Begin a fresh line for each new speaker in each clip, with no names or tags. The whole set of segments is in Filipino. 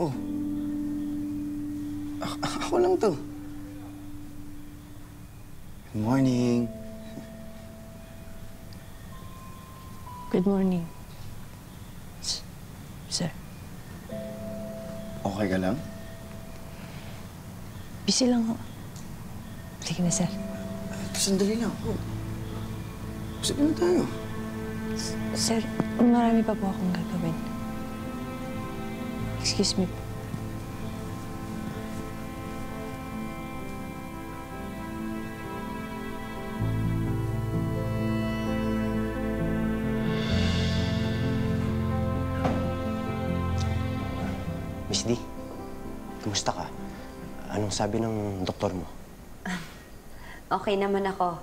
ako. Ako lang to. Good morning.
Good morning. Sir.
Okay ka lang?
Busy lang ako. Sige na, sir.
Sandali lang ako. Sige na tayo.
Sir, marami pa po akong gagawin. Excuse me po.
Miss D, kumusta ka? Anong sabi ng doktor mo?
Okay naman ako.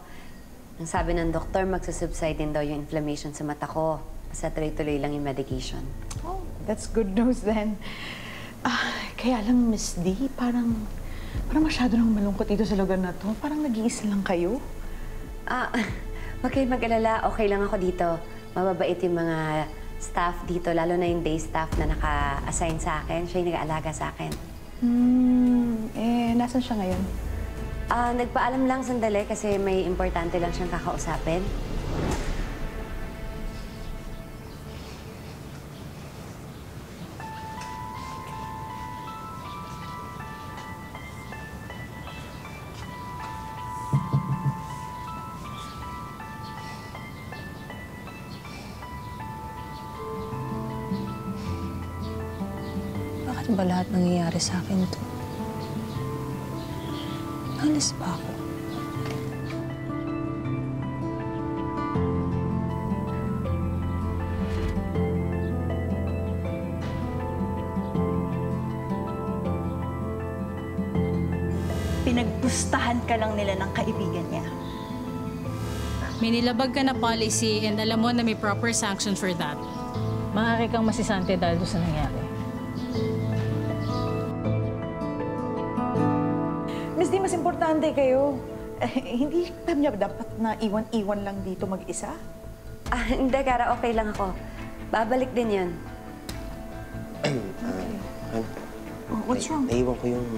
Ang sabi ng doktor, magsusubside din daw yung inflammation sa mata ko. Basta tuloy-tuloy lang yung medication.
Oh, that's good news then. Kaya lang, Miss D, parang masyado nang malungkot dito sa lugar na to. Parang nag-iisa lang kayo.
Huwag kayong mag-alala. Okay lang ako dito. Mababait yung mga staff dito, lalo na yung day staff na naka-assign sa akin. Siya yung nag-aalaga sa akin.
Nasaan siya ngayon?
Nagpaalam lang sandali kasi may importante lang siyang kakausapin.
Bakit ba lahat nangyayari sa akin to? Alis ba ako?
Pinagpustahan ka lang nila ng kaibigan niya.
May nilabag ka na policy and alam mo na may proper sanction for that. Maaari kang masisante dahil sa nangyari.
Miss D, mas importante kayo. Hindi niya dapat na iwan-iwan lang dito mag-isa?
Hindi, Kara. Okay lang ako. Babalik din yun.
What's wrong?
Naiwan ko yung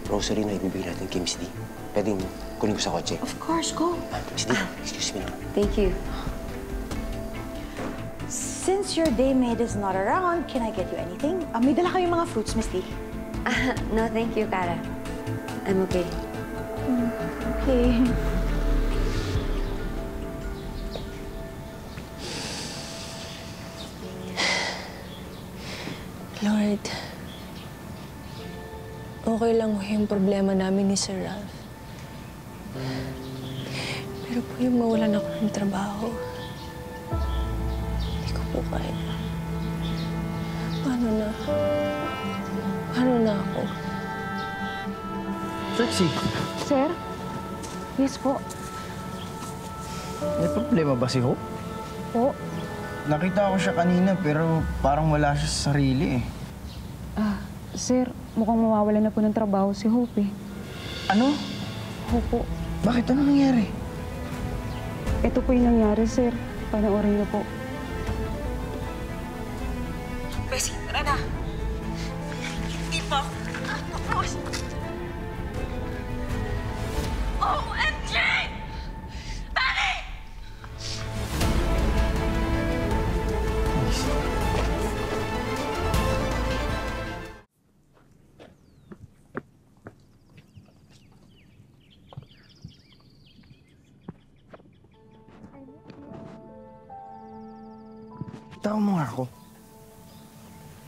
grocery na ibibigay natin kay Miss D. Pwedeng kunin ko sa kotse.
Of course, go.
Miss D, excuse me naman.
Thank you.
Since your daymaid is not around, can I get you anything?
May dala kayong mga fruits, Miss D.
No, thank you, Kara. I'm okay.
Okay.
Lord, okay lang ho yung problema namin ni Sir Ralph. Pero po yung mawalan ako ng trabaho, hindi ko po kaya. Paano na? Paano na ako?
Trixie,
Sir? Yes po.
may problema ba si Hope?
Po?
Nakita ko siya kanina pero parang wala siya sa sarili eh.
Sir, mukhang mawawala na po ng trabaho si Hope eh.
Ano?
Opo.
Bakit? Ano nangyari?
Ito po yung nangyari, sir. Panoorin niyo po.
Bessie, tara na. Hindi pa. OMG! Pare!
Tao mo nga ako.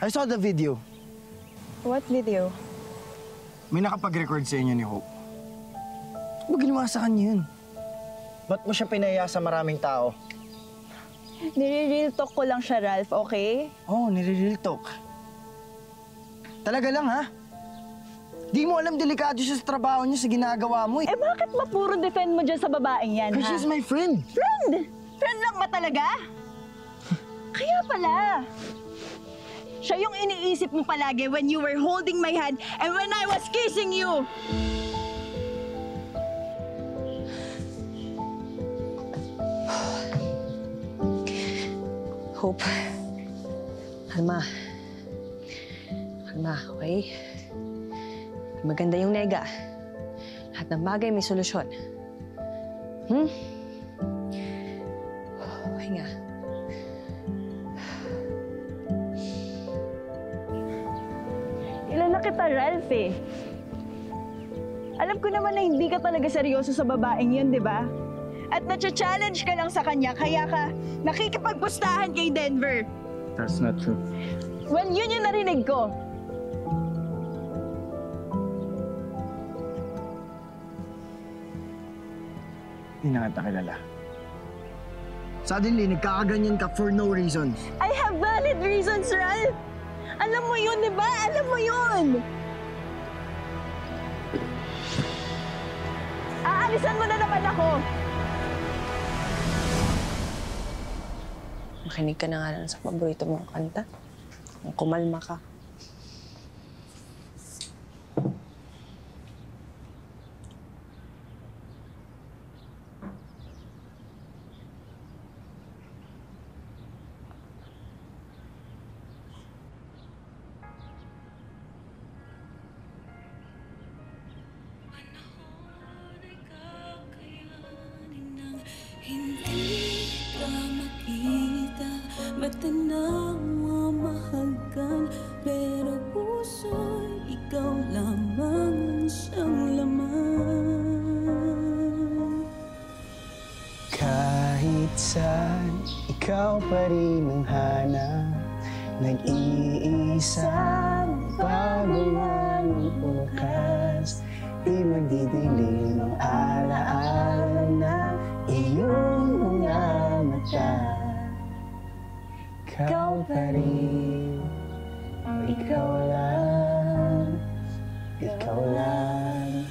I saw the video.
What video?
May nakapag-record sa inyo ni Hope. Ba't mo ginawa sa kanya yun? Ba't mo siya pinaya sa maraming tao?
Nire-real talk ko lang siya, Ralph, okay?
Oh, nire-real talk. Talaga lang, ha? Di mo alam delikado siya sa trabaho niya, sa ginagawa mo, eh.
Eh bakit ba puro defend mo dyan sa babaeng yan,
Because
ha?
she's my friend.
Friend? Friend lang ba talaga? Kaya pala. Siya yung iniisip mo palagi when you were holding my hand and when I was kissing you.
Hope. Alma. Kalma, okay? Maganda yung nega. Lahat ng bagay may solusyon. Okay nga.
Ilan na kita, Ralph eh. Alam ko naman na hindi ka talaga seryoso sa babaeng yun, di ba? At na-challenge ka lang sa kanya, kaya ka nakikipagpustahan kay Denver.
That's not true.
Well, yun yung narinig ko.
Hindi na kita kilala. Suddenly, nagkakaganyan ka for no reason.
I have valid reasons, Ralph. Alam mo yun, di ba? Alam mo yun. Aalisan mo na naman ako.
Makinig ka na nga lang sa paborito mong kanta. Kung kumalma ka.
Hindi ka makita, mata na mamahagan, pero puso'y ikaw lamang ang siyang laman.
Kahit saan, ikaw pa rin ang hanap. Nag-iisang baguhan ng bukas. Di magdidilim ang alaala na iyong mga mata. Ikaw pa rin, ikaw lang, ikaw lang.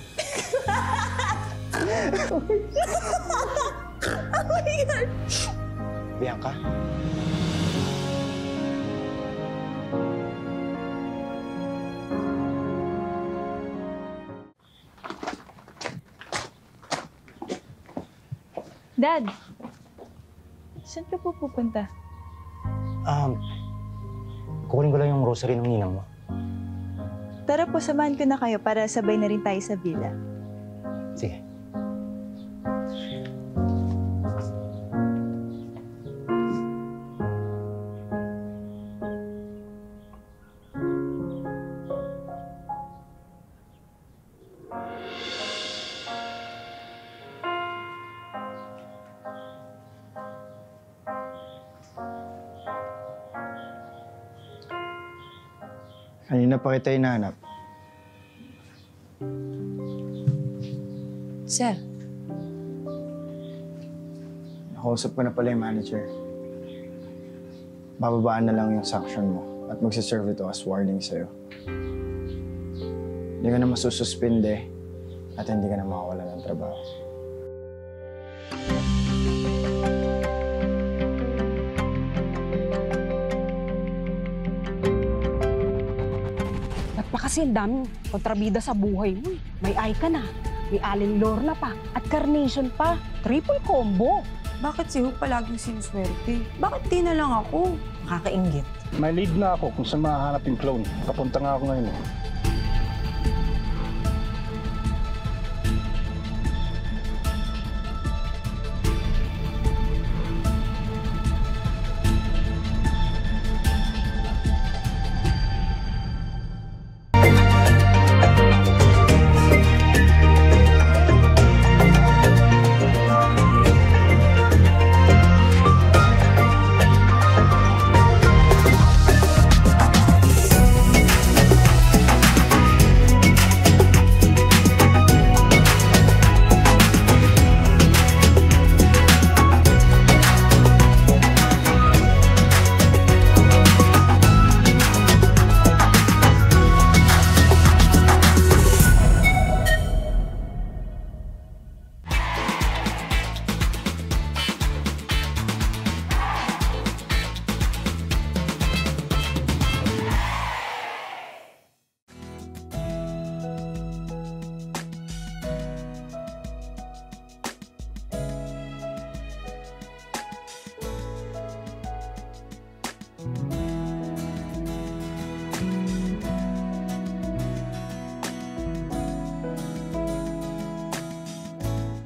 Oh my God!
Bianca?
Dad, saan ka po pupunta?
Kukunin ko lang yung rosary ng ninang mo.
Tara po, samahan ko na kayo para sabay na rin tayo sa villa.
Sige.
Kanina pa kita hinahanap.
Sir,
Nakausap ko na pala yung manager. Bababaan na lang yung sanction mo at magsiserve ito as warning sa'yo. Hindi ka na masususpinde at hindi ka na makawala ng trabaho.
Kasi ang daming kontrabida sa buhay mo. May Aika na, may Allen Lorna pa, at Carnation pa. Triple combo.
bakit si Hope palaging sinuswerte? Bakit di na lang ako? Nakakainggit.
May lead na ako kung saan mahahanap yung clone. Papunta nga ako ngayon.